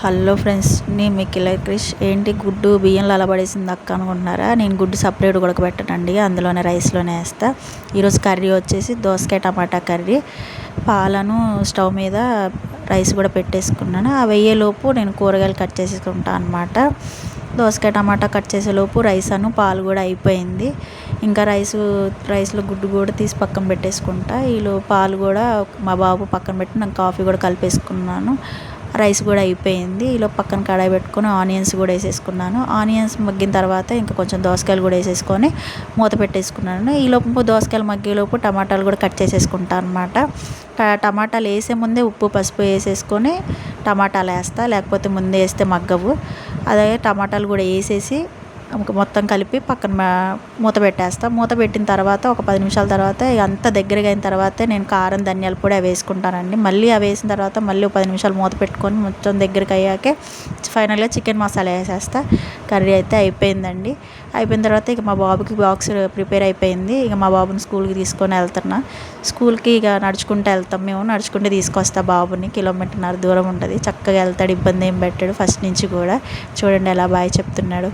Hello friends, నేను మీ killer Krish. ఏంటి గుడ్డు బియ్యంలో అలా పడేసింది అక్క అనుకుంటున్నారా? నేను గుడ్డు సపరేట్ ఉడకబెట్టనండి, అందులోనే రైస్లోనే వేస్తా. ఈరోజు కర్రీ వచ్చేసి దోసకాయ టమాటా కర్రీ. పాలను స్టవ్ మీద రైస్ కూడా పెట్టేసుకున్నాను. ఆ వెయ్యేలోపు నేను కూరగాయలు కట్ చేసుకుంటాను అనమాట. దోసకాయ టమాటా కట్ చేసేలోపు రైస్ పాలు కూడా అయిపోయింది. ఇంకా రైస్లో గుడ్డు కూడా తీసి పక్కన పెట్టేసుకుంటా. ఈలో పాలు కూడా మా బాబు పక్కన పెట్టి నాకు కాఫీ కూడా కలిపేసుకున్నాను. రైస్ కూడా అయిపోయింది. ఈలో పక్కన కడాయి పెట్టుకొని ఆనియన్స్ కూడా వేసేసుకున్నాను. ఆనియన్స్ మగ్గిన తర్వాత ఇంకా కొంచెం దోసకాయలు కూడా వేసేసుకొని మూత పెట్టేసుకున్నాను. ఈలోపు దోసకాయలు మగ్గేలోపు టమాటాలు కూడా కట్ చేసేసుకుంటాను అనమాట. టమాటాలు వేసే ముందే ఉప్పు పసుపు వేసేసుకొని టమాటాలు వేస్తా, లేకపోతే ముందే వేస్తే మగ్గవు. అలాగే టమాటాలు కూడా వేసేసి మొత్తం కలిపి పక్కన మూత పెట్టేస్తా. మూత పెట్టిన తర్వాత ఒక 10 నిమిషాల తర్వాత అంతా దగ్గరగా అయిన తర్వాతే నేను కారం ధనియాల పొడి అవి వేసుకుంటానండి. మళ్ళీ అవి వేసిన తర్వాత మళ్ళీ 10 నిమిషాలు మూత పెట్టుకొని మొత్తం దగ్గరికి అయ్యాకే ఫైనల్గా చికెన్ మసాలా వేసేస్తా. కర్రీ అయితే అయిపోయిందండి. అయిపోయిన తర్వాత ఇక మా బాబుకి బాక్స్ ప్రిపేర్ అయిపోయింది. ఇక మా బాబుని స్కూల్కి తీసుకొని వెళ్తున్నా. స్కూల్కి ఇక నడుచుకుంటూ వెళ్తాం, మేము నడుచుకుంటూ తీసుకొస్తా బాబుని. 1.5 కిలోమీటర్ దూరం ఉంటుంది. చక్కగా వెళ్తాడు, ఇబ్బంది ఏం పెట్టాడు ఫస్ట్ నుంచి కూడా. చూడండి ఎలా బాయ్ చెప్తున్నాడు.